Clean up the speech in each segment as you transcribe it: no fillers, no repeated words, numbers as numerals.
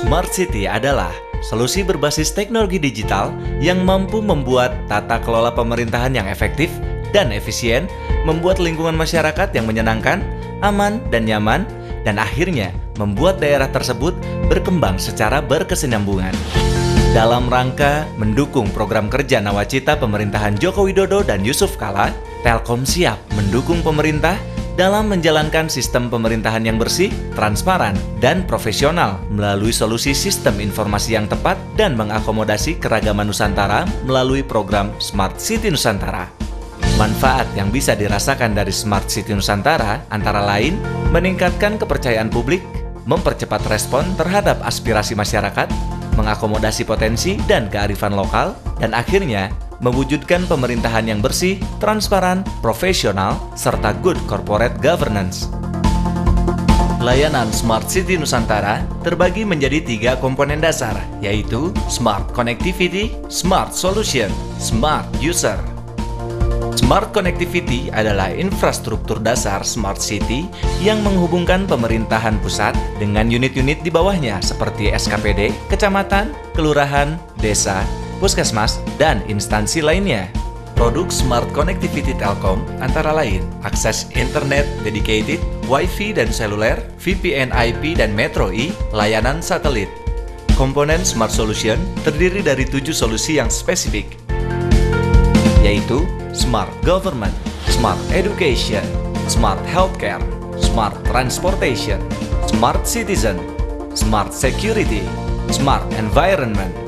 Smart City adalah solusi berbasis teknologi digital yang mampu membuat tata kelola pemerintahan yang efektif dan efisien, membuat lingkungan masyarakat yang menyenangkan, aman dan nyaman, dan akhirnya membuat daerah tersebut berkembang secara berkesinambungan. Dalam rangka mendukung program kerja nawacita pemerintahan Joko Widodo dan Yusuf Kala, Telkom siap mendukung pemerintah dalam menjalankan sistem pemerintahan yang bersih, transparan, dan profesional melalui solusi sistem informasi yang tepat dan mengakomodasi keragaman Nusantara melalui program Smart City Nusantara. Manfaat yang bisa dirasakan dari Smart City Nusantara antara lain meningkatkan kepercayaan publik, mempercepat respon terhadap aspirasi masyarakat, mengakomodasi potensi dan kearifan lokal, dan akhirnya mewujudkan pemerintahan yang bersih, transparan, profesional, serta good corporate governance. Layanan Smart City Nusantara terbagi menjadi 3 komponen dasar, yaitu Smart Connectivity, Smart Solution, Smart User. Smart Connectivity adalah infrastruktur dasar Smart City yang menghubungkan pemerintahan pusat dengan unit-unit di bawahnya seperti SKPD, kecamatan, kelurahan, desa, puskesmas, dan instansi lainnya. Produk Smart Connectivity Telkom antara lain akses internet dedicated, Wi-Fi dan seluler, VPN IP dan Metro E, layanan satelit. Komponen Smart Solution terdiri dari 7 solusi yang spesifik, yaitu Smart Government, Smart Education, Smart Healthcare, Smart Transportation, Smart Citizen, Smart Security, Smart Environment.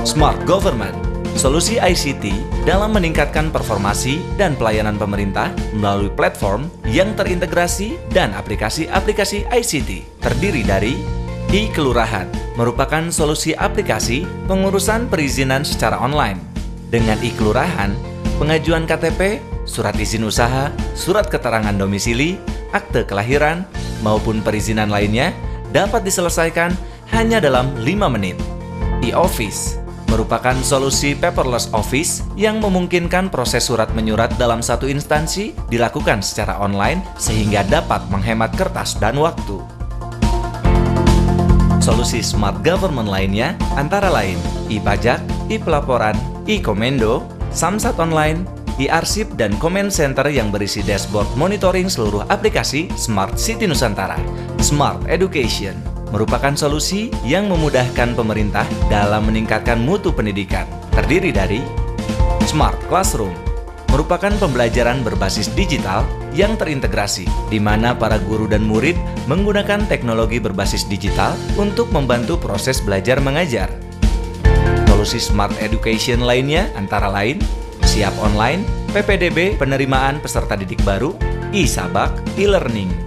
Smart Government, solusi ICT dalam meningkatkan performasi dan pelayanan pemerintah melalui platform yang terintegrasi dan aplikasi-aplikasi ICT. Terdiri dari e-Kelurahan, merupakan solusi aplikasi pengurusan perizinan secara online. Dengan e-Kelurahan, pengajuan KTP, surat izin usaha, surat keterangan domisili, akte kelahiran, maupun perizinan lainnya dapat diselesaikan hanya dalam 5 menit. E-Office merupakan solusi paperless office yang memungkinkan proses surat menyurat dalam satu instansi dilakukan secara online sehingga dapat menghemat kertas dan waktu. Solusi Smart Government lainnya antara lain e-Pajak, e-Pelaporan, e-Komendo, Samsat Online, e-Arsip, dan Comment Center yang berisi dashboard monitoring seluruh aplikasi Smart City Nusantara. Smart Education merupakan solusi yang memudahkan pemerintah dalam meningkatkan mutu pendidikan. Terdiri dari Smart Classroom, merupakan pembelajaran berbasis digital yang terintegrasi, di mana para guru dan murid menggunakan teknologi berbasis digital untuk membantu proses belajar mengajar. Solusi Smart Education lainnya antara lain Siap Online, PPDB penerimaan peserta didik baru, e-Sabak, e-Learning.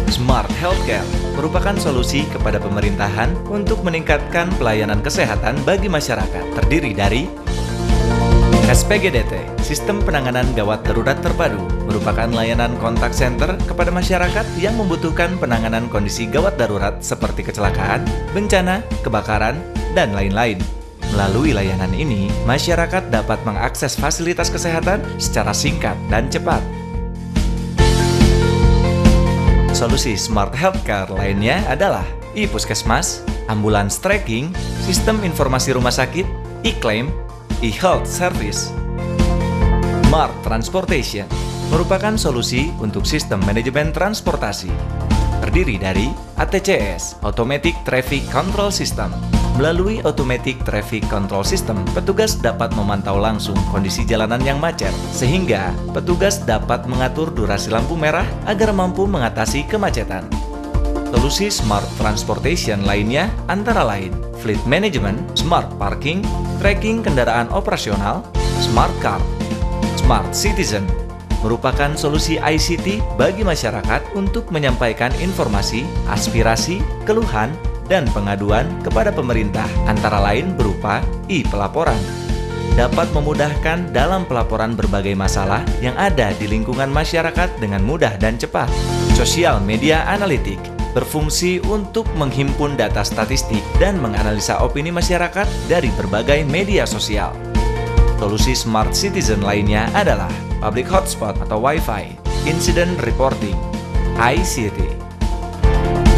Smart Healthcare merupakan solusi kepada pemerintahan untuk meningkatkan pelayanan kesehatan bagi masyarakat. Terdiri dari SPGDT, Sistem Penanganan Gawat Darurat Terpadu, merupakan layanan kontak center kepada masyarakat yang membutuhkan penanganan kondisi gawat darurat seperti kecelakaan, bencana, kebakaran, dan lain-lain. Melalui layanan ini, masyarakat dapat mengakses fasilitas kesehatan secara singkat dan cepat. Solusi Smart Healthcare lainnya adalah e-Puskesmas, ambulans tracking, sistem informasi rumah sakit, e-claim, e-health service. Smart Transportation merupakan solusi untuk sistem manajemen transportasi. Terdiri dari ATCS, Automatic Traffic Control System. Melalui Automatic Traffic Control System, petugas dapat memantau langsung kondisi jalanan yang macet, sehingga petugas dapat mengatur durasi lampu merah agar mampu mengatasi kemacetan. Solusi Smart Transportation lainnya antara lain Fleet Management, Smart Parking, Tracking kendaraan operasional, Smart Car. Smart Citizen merupakan solusi ICT bagi masyarakat untuk menyampaikan informasi, aspirasi, keluhan, dan pengaduan kepada pemerintah, antara lain berupa e-Pelaporan. Dapat memudahkan dalam pelaporan berbagai masalah yang ada di lingkungan masyarakat dengan mudah dan cepat. Social Media Analytic berfungsi untuk menghimpun data statistik dan menganalisa opini masyarakat dari berbagai media sosial. Solusi Smart Citizen lainnya adalah Public Hotspot atau Wi-Fi, Incident Reporting, ICT.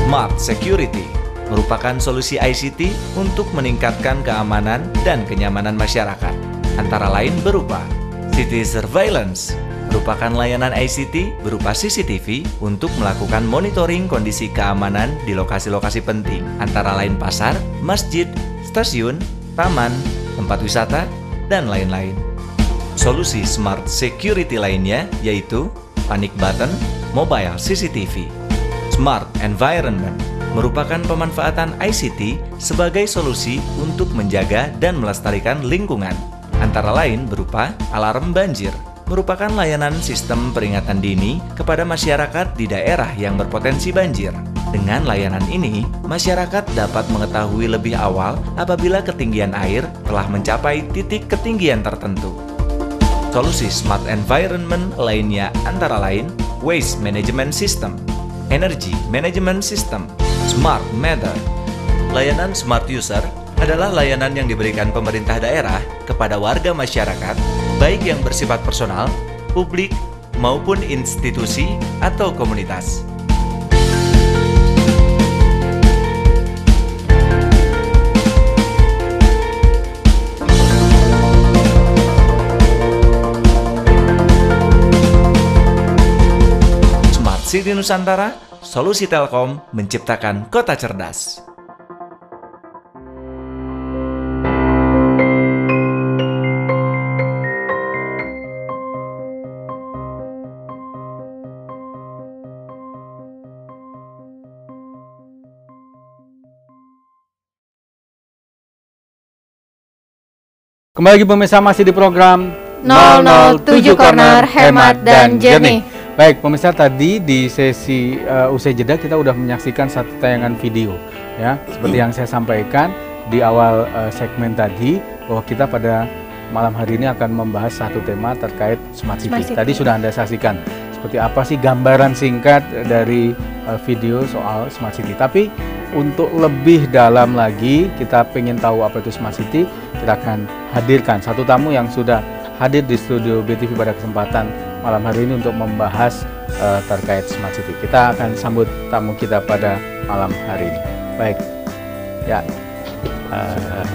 Smart Security merupakan solusi ICT untuk meningkatkan keamanan dan kenyamanan masyarakat. Antara lain berupa City Surveillance, merupakan layanan ICT berupa CCTV untuk melakukan monitoring kondisi keamanan di lokasi-lokasi penting, antara lain pasar, masjid, stasiun, taman, tempat wisata, dan lain-lain. Solusi Smart Security lainnya yaitu Panic Button, Mobile CCTV. Smart Environment merupakan pemanfaatan ICT sebagai solusi untuk menjaga dan melestarikan lingkungan, antara lain berupa alarm banjir, merupakan layanan sistem peringatan dini kepada masyarakat di daerah yang berpotensi banjir. Dengan layanan ini, masyarakat dapat mengetahui lebih awal apabila ketinggian air telah mencapai titik ketinggian tertentu. Solusi Smart Environment lainnya antara lain Waste Management System, Energy Management System, Smart Meter. Layanan Smart User adalah layanan yang diberikan pemerintah daerah kepada warga masyarakat, baik yang bersifat personal, publik, maupun institusi atau komunitas. Smart City Nusantara, solusi Telkom menciptakan kota cerdas. Kembali lagi pemirsa, masih di program 007 Corner Hemat dan Jernih. Baik pemirsa, tadi di sesi usai jeda kita udah menyaksikan satu tayangan video ya. Seperti yang saya sampaikan di awal segmen tadi, bahwa kita pada malam hari ini akan membahas satu tema terkait Smart City. Tadi sudah Anda saksikan seperti apa sih gambaran singkat dari video soal Smart City. Tapi untuk lebih dalam lagi, kita pengen tahu apa itu Smart City, kita akan hadirkan satu tamu yang sudah hadir di studio BTV pada kesempatan malam hari ini untuk membahas terkait Smart City. Kita akan sambut tamu kita pada malam hari ini. Baik, ya.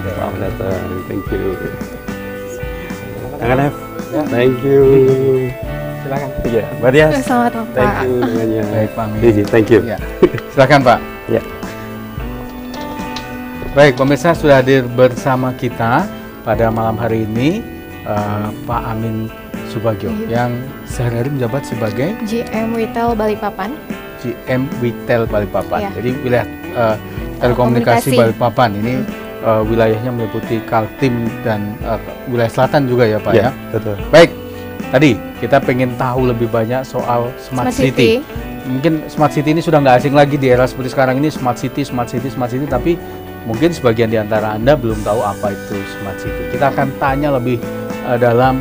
Selamat datang, thank you. Kang F, thank you. Silakan. Iya, Mbak Dias. Selamat malam, Pak. Thank you dengannya. Baik, Pak Amin. Iya, thank you. Ya. Silakan, Pak. Ya. Baik, pemirsa, sudah hadir bersama kita pada malam hari ini Pak Amin Subagio yang sehari-hari menjabat sebagai GM Retail Balikpapan. GM Retail Balikpapan. Iya. Jadi wilayah telekomunikasi Balikpapan ini wilayahnya meliputi Kaltim dan wilayah selatan juga ya Pak ya. Betul. Baik, tadi kita pengen tahu lebih banyak soal Smart City. Mungkin Smart City ini sudah nggak asing lagi di era seperti sekarang ini, Smart City, tapi mungkin sebagian di antara Anda belum tahu apa itu Smart City. Kita akan tanya lebih dalam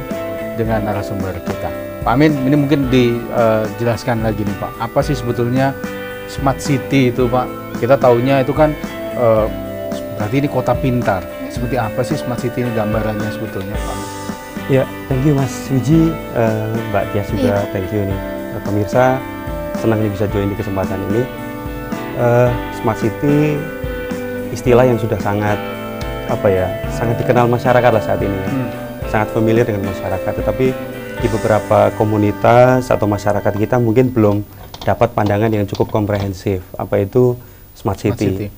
dengan narasumber kita. Pak Amin, ini mungkin dijelaskan lagi nih Pak, apa sih sebetulnya Smart City itu Pak? Kita taunya itu kan berarti ini kota pintar. Seperti apa sih Smart City ini gambarannya sebetulnya Pak? Ya, thank you Mas Wiji, Mbak Dias juga, thank you nih. Pemirsa, senang nih bisa join di kesempatan ini. Smart City istilah yang sudah sangat sangat dikenal masyarakat lah saat ini ya. Sangat familiar dengan masyarakat, tetapi di beberapa komunitas atau masyarakat kita mungkin belum dapat pandangan yang cukup komprehensif apa itu Smart City.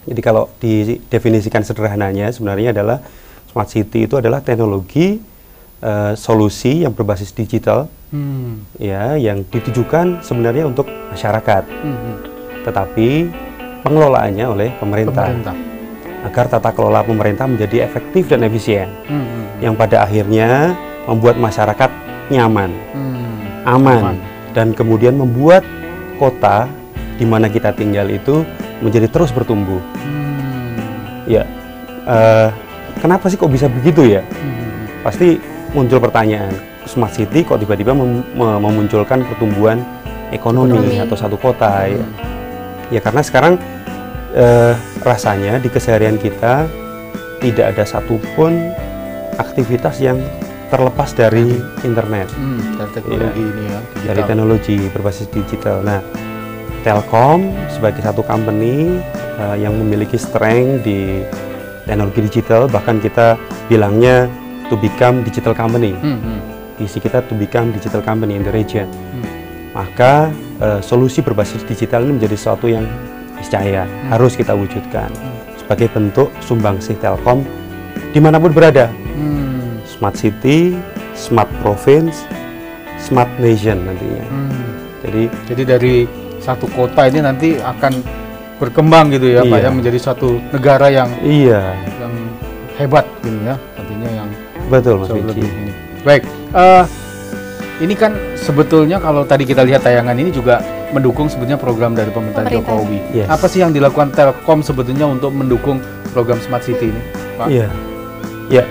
Jadi kalau didefinisikan sederhananya sebenarnya adalah Smart City itu adalah teknologi solusi yang berbasis digital ya, yang ditujukan sebenarnya untuk masyarakat, tetapi pengelolaannya oleh pemerintah. Agar tata kelola pemerintah menjadi efektif dan efisien, yang pada akhirnya membuat masyarakat nyaman, aman, dan kemudian membuat kota di mana kita tinggal itu menjadi terus bertumbuh. Ya, kenapa sih kok bisa begitu ya? Pasti muncul pertanyaan, Smart City kok tiba-tiba memunculkan pertumbuhan ekonomi atau satu kota ya? Ya karena sekarang rasanya di keseharian kita tidak ada satupun aktivitas yang terlepas dari internet, dari teknologi ini ya, dari teknologi berbasis digital. Nah, Telkom sebagai satu company yang memiliki strength di teknologi digital, bahkan kita bilangnya to become digital company. Visi kita to become digital company in the region. Maka solusi berbasis digital ini menjadi sesuatu yang niscaya harus kita wujudkan sebagai bentuk sumbangsih Telkom dimanapun berada. Smart City, Smart Province, Smart Nation nantinya. Jadi dari satu kota ini nanti akan berkembang gitu ya, Pak ya, menjadi suatu negara yang yang hebat gitu ya, nantinya yang betul Mas lebih Wiji. ini. Baik, ini kan sebetulnya kalau tadi kita lihat tayangan ini juga mendukung sebetulnya program dari pemerintah Jokowi. Yes. Apa sih yang dilakukan Telkom sebetulnya untuk mendukung program Smart City ini, Pak? Iya,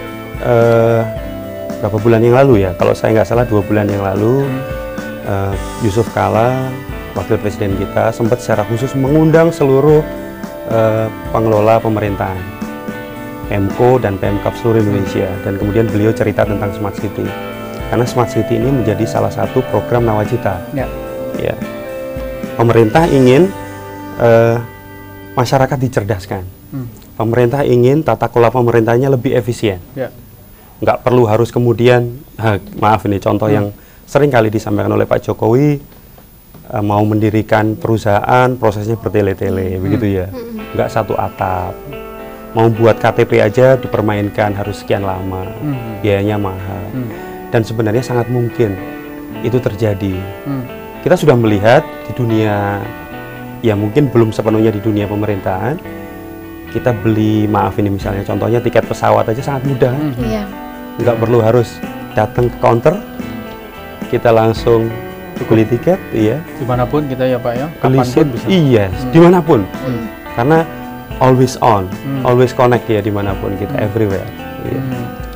berapa bulan yang lalu ya, kalau saya nggak salah 2 bulan yang lalu, Yusuf Kala, wakil presiden kita, sempat secara khusus mengundang seluruh pengelola pemerintahan, Pemko dan Pemkab seluruh Indonesia, dan kemudian beliau cerita tentang Smart City, karena Smart City ini menjadi salah satu program nawacita. Ya. Pemerintah ingin masyarakat dicerdaskan. Pemerintah ingin tata kelola pemerintahnya lebih efisien. Nggak perlu harus kemudian, maaf ini contoh yang sering kali disampaikan oleh Pak Jokowi, mau mendirikan perusahaan prosesnya bertele-tele, begitu ya. Nggak satu atap. Mau buat KTP aja dipermainkan harus sekian lama, biayanya mahal. Dan sebenarnya sangat mungkin itu terjadi. Kita sudah melihat di dunia, ya mungkin belum sepenuhnya di dunia pemerintahan, kita beli, maaf ini misalnya contohnya tiket pesawat aja sangat mudah. Nggak perlu harus datang ke counter, kita langsung beli tiket, dimanapun kita ya Pak ya, kapanpun bisa. Dimanapun, karena always on, always connect ya dimanapun kita, everywhere.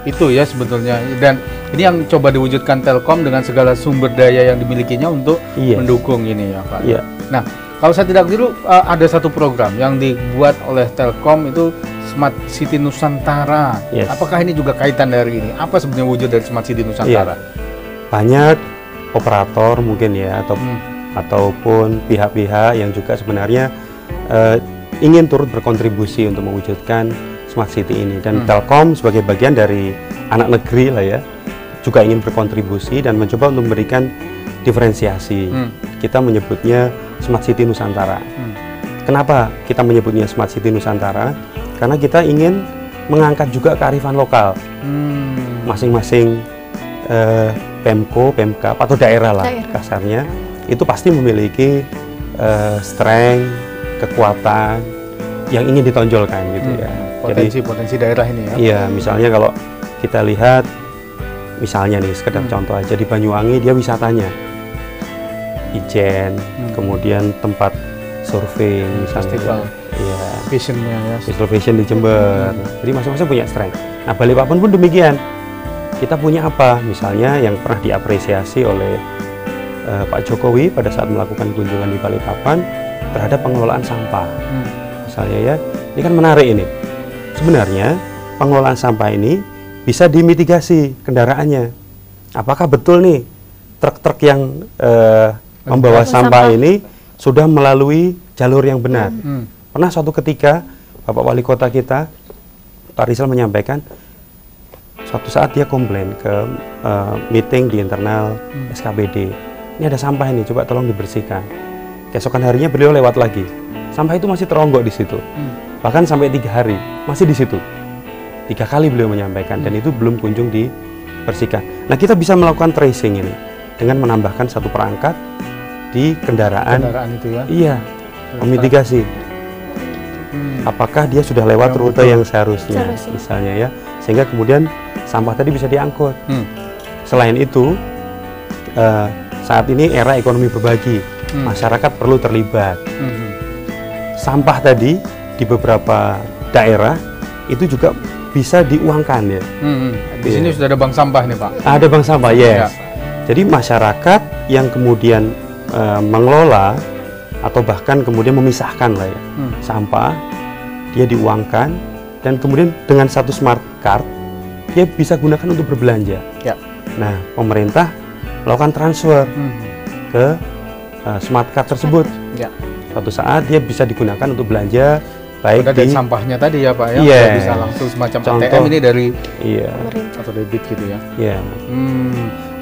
Itu ya sebetulnya, dan ini yang coba diwujudkan Telkom dengan segala sumber daya yang dimilikinya untuk mendukung ini ya Pak. Nah, kalau saya tidak keliru, ada satu program yang dibuat oleh Telkom itu Smart City Nusantara. Apakah ini juga kaitan dari ini? Apa sebenarnya wujud dari Smart City Nusantara? Banyak operator mungkin ya, ataupun pihak-pihak yang juga sebenarnya ingin turut berkontribusi untuk mewujudkan Smart City ini, dan Telkom sebagai bagian dari anak negeri lah ya, juga ingin berkontribusi dan mencoba untuk memberikan diferensiasi. Kita menyebutnya Smart City Nusantara. Kenapa kita menyebutnya Smart City Nusantara? Karena kita ingin mengangkat juga kearifan lokal. Masing-masing Pemko, Pemkab atau daerah lah kasarnya, itu pasti memiliki strength, kekuatan yang ingin ditonjolkan gitu ya. Potensi daerah ini ya. Iya, misalnya kalau kita lihat, misalnya nih sekedar contoh aja, di Banyuwangi dia wisatanya Ijen, kemudian tempat surfing misalnya, visionnya ya, visual vision di Jember. Jadi masing-masing punya strength. Nah, Balikpapan pun demikian. Kita punya apa? Misalnya yang pernah diapresiasi oleh Pak Jokowi pada saat melakukan kunjungan di Balikpapan terhadap pengelolaan sampah. Misalnya ya, ini kan menarik ini. Sebenarnya pengelolaan sampah ini bisa dimitigasi kendaraannya. Apakah betul nih truk-truk yang membawa sampah ini sudah melalui jalur yang benar? Pernah suatu ketika Bapak Wali Kota kita, Pak Rizal, menyampaikan suatu saat dia komplain ke meeting di internal SKPD, ini ada sampah ini, coba tolong dibersihkan. Keesokan harinya beliau lewat lagi, sampah itu masih teronggok di situ, bahkan sampai 3 hari masih di situ. 3 kali beliau menyampaikan, dan itu belum kunjung dibersihkan. Nah, kita bisa melakukan tracing ini dengan menambahkan satu perangkat di kendaraan itu ya. Iya, memitigasi. Apakah dia sudah lewat rute yang seharusnya, misalnya ya, sehingga kemudian sampah tadi bisa diangkut. Selain itu, saat ini era ekonomi berbagi, masyarakat perlu terlibat. Sampah tadi di beberapa daerah itu juga bisa diuangkan ya. Di sini sudah ada bank sampah nih Pak. Ada bank sampah, yes. Jadi masyarakat yang kemudian mengelola atau bahkan kemudian memisahkan lah ya sampah, dia diuangkan, dan kemudian dengan satu smart card dia bisa gunakan untuk berbelanja. Nah, pemerintah melakukan transfer ke smart card tersebut. Ya. Suatu saat dia bisa digunakan untuk belanja, baik Dari di sampahnya tadi ya Pak ya, Iya. bisa langsung semacam Contoh. ATM ini dari iya, atau debit gitu ya. iya,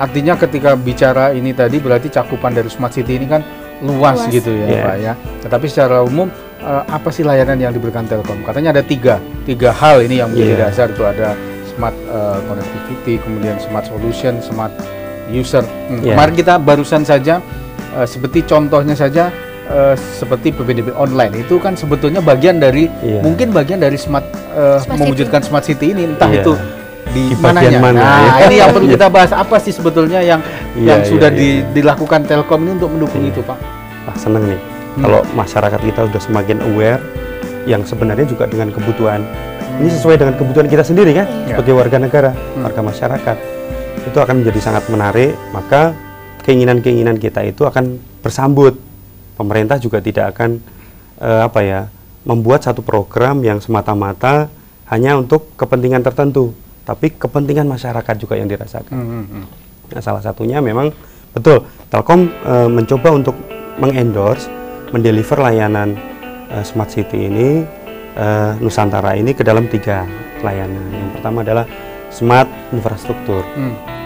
Artinya ketika bicara ini tadi berarti cakupan dari Smart City ini kan luas Luas. gitu ya Yes. Pak ya. Tetapi secara umum apa sih layanan yang diberikan Telkom? Katanya ada tiga hal ini yang menjadi Iya. dasar, itu ada Smart Connectivity, kemudian Smart Solution, Smart User. Iya. Kemarin kita barusan saja seperti contohnya saja seperti PPDB online itu kan sebetulnya bagian dari Iya. mungkin bagian dari Smart Smart mewujudkan Smart City ini, entah Iya. itu di Di mananya. bagian mana, Nah, ya. ini yang perlu kita bahas, apa sih sebetulnya yang Iya, sudah iya, iya. dilakukan Telkom ini untuk mendukung Iya. itu, Pak? Wah, seneng nih. Kalau masyarakat kita sudah semakin aware, yang sebenarnya juga dengan kebutuhan. Ini sesuai dengan kebutuhan kita sendiri kan, Iya. sebagai warga negara, warga masyarakat. Itu akan menjadi sangat menarik. Maka keinginan-keinginan kita itu akan bersambut. Pemerintah juga tidak akan membuat satu program yang semata-mata hanya untuk kepentingan tertentu, tapi kepentingan masyarakat juga yang dirasakan. Nah, salah satunya memang betul Telkom mencoba untuk mengendorse, mendeliver layanan Smart City ini Nusantara ini ke dalam 3 layanan. Yang pertama adalah Smart Infrastruktur.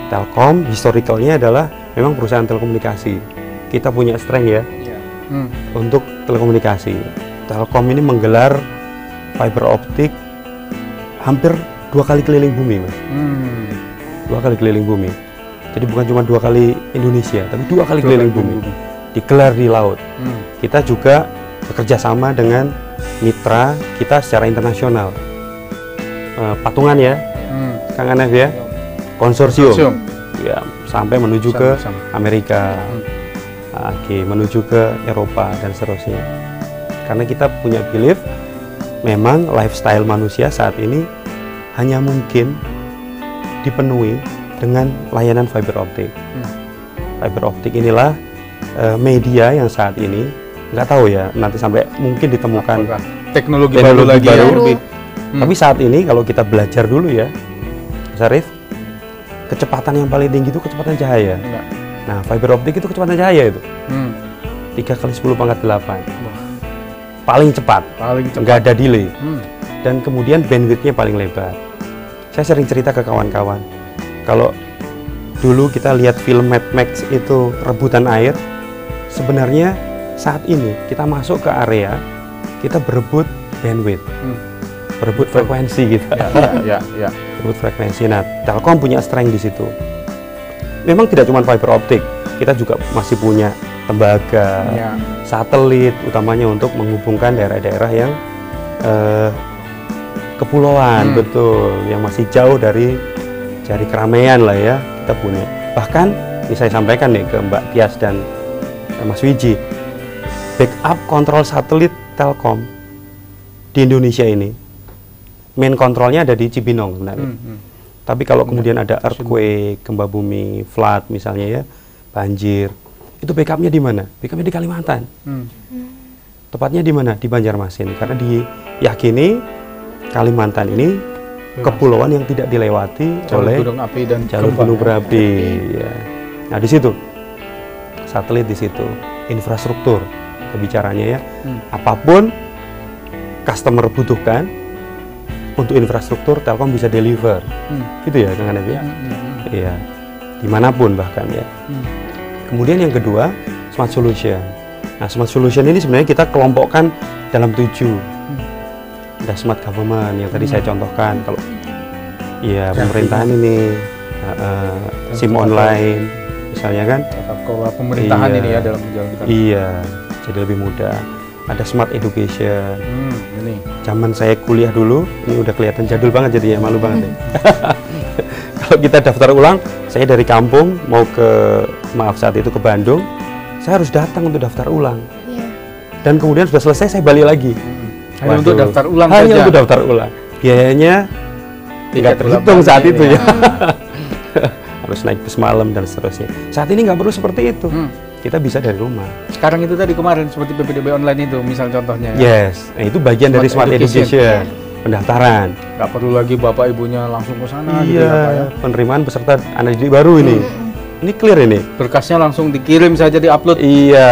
Telkom historicalnya adalah memang perusahaan telekomunikasi. Kita punya strength ya untuk telekomunikasi. Telkom ini menggelar fiber optik hampir 2 kali keliling bumi, Mas. 2 kali keliling bumi. Jadi bukan cuma 2 kali Indonesia, tapi 2 kali keliling bumi. Digelar di laut. Kita juga bekerja sama dengan mitra kita secara internasional. Patungan ya, Kang Anef ya, konsorsium. Ya, sampai menuju ke Amerika, menuju ke Eropa dan seterusnya. Karena kita punya belief, memang lifestyle manusia saat ini hanya mungkin dipenuhi dengan layanan fiber optik. Fiber optik inilah media yang saat ini nggak tahu ya, nanti sampai mungkin ditemukan teknologi baru lagi baru. yang lebih. Tapi saat ini kalau kita belajar dulu ya, Mas Arief, kecepatan yang paling tinggi itu kecepatan cahaya. Enggak. Nah, fiber optik itu kecepatan cahaya itu 3 kali 10 pangkat 8. Paling cepat, Paling cepat. nggak ada delay. Dan kemudian bandwidthnya paling lebar. Saya sering cerita ke kawan-kawan, kalau dulu kita lihat film Mad Max itu rebutan air, sebenarnya saat ini kita masuk ke area, kita berebut bandwidth, berebut frekuensi kita. Ya. Berebut frekuensi. Nah, Telkom punya strength di situ. Memang tidak cuma fiber optik, kita juga masih punya tembaga, satelit, utamanya untuk menghubungkan daerah-daerah yang kepulauan, betul, yang masih jauh dari keramaian lah ya, kita punya. Bahkan, ini saya sampaikan nih ke Mbak Tias dan Mas Wiji, backup kontrol satelit Telkom di Indonesia ini, main kontrolnya ada di Cibinong sebenarnya. Tapi kalau kemudian ada earthquake, gempa bumi, flood misalnya ya, banjir, itu backupnya di mana? Backupnya di Kalimantan. Tepatnya di mana? Di Banjarmasin. Karena diyakini Kalimantan ini kepulauan yang tidak dilewati oleh gunung api dan jalur gempa, gunung ya. berapi. Ya. Nah di situ satelit, di situ infrastruktur kebicaranya ya. Apapun customer butuhkan untuk infrastruktur, Telkom bisa deliver. Gitu ya, Kang Anef ya. Iya. Dimanapun bahkan ya. Kemudian yang kedua, Smart Solution. Nah, Smart Solution ini sebenarnya kita kelompokkan dalam 7. Ada Smart Government yang tadi saya contohkan. Kalau ya pemerintahan ini, SIM online, misalnya kan. Tata kelola pemerintahan ini ya dalam menjalankan. Iya, jadi lebih mudah. Ada Smart Education. Ini. Zaman saya kuliah dulu, ini udah kelihatan jadul banget jadi ya, malu banget ya. Kalau kita daftar ulang, saya dari kampung mau saat itu ke Bandung, saya harus datang untuk daftar ulang. Dan kemudian sudah selesai saya balik lagi. Hanya untuk daftar ulang hanya saja. untuk daftar ulang. Biayanya tidak terhitung saat itu ya. Harus naik bus malam dan seterusnya. Saat ini nggak perlu seperti itu. Kita bisa dari rumah. Sekarang itu tadi kemarin seperti PPDB online itu, misal contohnya ya. Yes, nah, itu bagian dari Smart Education. Pendaftaran. Nggak perlu lagi bapak ibunya langsung ke sana gitu Iya, ya, Pak ya. penerimaan peserta anak didik baru ini. Ini clear ini. Berkasnya langsung dikirim saja, diupload. Iya.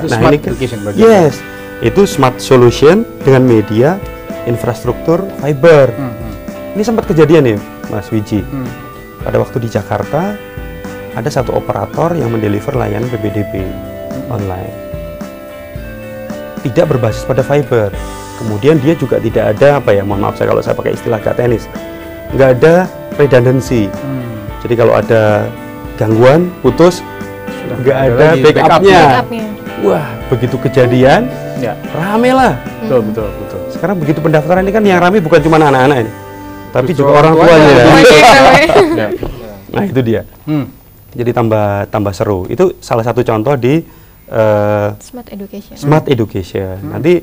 Itu Nah, smart ini education berarti. yes. Itu smart solution dengan media infrastruktur fiber. Ini sempat kejadian nih, Mas Wiji. Pada waktu di Jakarta ada satu operator yang mendeliver layanan PPDB online. Tidak berbasis pada fiber. Kemudian dia juga tidak ada mohon maaf saya kalau saya pakai istilah gak teknis. Nggak ada redundancy. Jadi kalau ada gangguan, putus, nggak ada lagi backupnya. Backupnya. Wah, begitu kejadian, Ya, rame lah. betul. Sekarang begitu pendaftaran ini kan yang rame bukan cuma anak-anak ini, tapi Justru juga orang orang tuanya. Ya. Nah itu dia. Jadi tambah seru. Itu salah satu contoh di Smart education. smart education. Nanti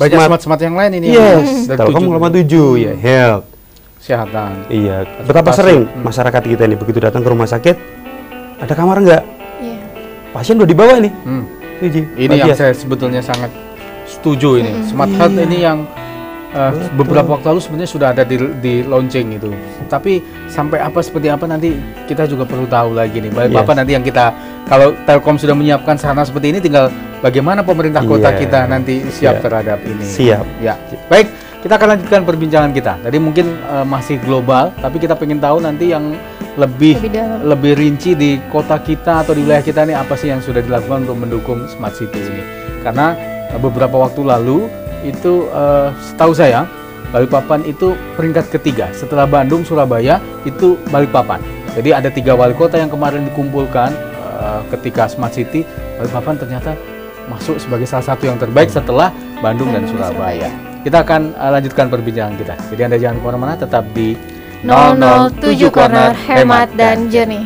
Banyak smart yang lain ini. yes, Dari Telkom 7. 87 ya, health. Kesehatan. Iya, betapa Transportasi. sering masyarakat kita ini begitu datang ke rumah sakit, ada kamar nggak? Iya. Pasien udah dibawa nih. Wiji, Ini yang saya sebetulnya sangat setuju ini. Smart health ini yang beberapa waktu lalu sebenarnya sudah ada di launching itu. Tapi sampai seperti apa nanti kita juga perlu tahu lagi nih. Bapak nanti yang kita, kalau Telkom sudah menyiapkan sarana seperti ini, tinggal bagaimana pemerintah kota kita nanti siap terhadap ini. Siap. Ya, baik. Kita akan lanjutkan perbincangan kita. Tadi mungkin masih global, tapi kita pengen tahu nanti yang lebih dalam. lebih rinci di kota kita atau di wilayah kita nih, apa sih yang sudah dilakukan untuk mendukung smart city ini. Karena beberapa waktu lalu itu setahu saya Balikpapan itu peringkat ketiga setelah Bandung, Surabaya itu Balikpapan. Jadi ada 3 wali kota yang kemarin dikumpulkan ketika smart city. Balikpapan ternyata masuk sebagai salah satu yang terbaik setelah Bandung dan Surabaya. Kita akan lanjutkan perbincangan kita. Jadi Anda jangan kemana-mana, tetap di 007 Corner Hemat dan Jernih.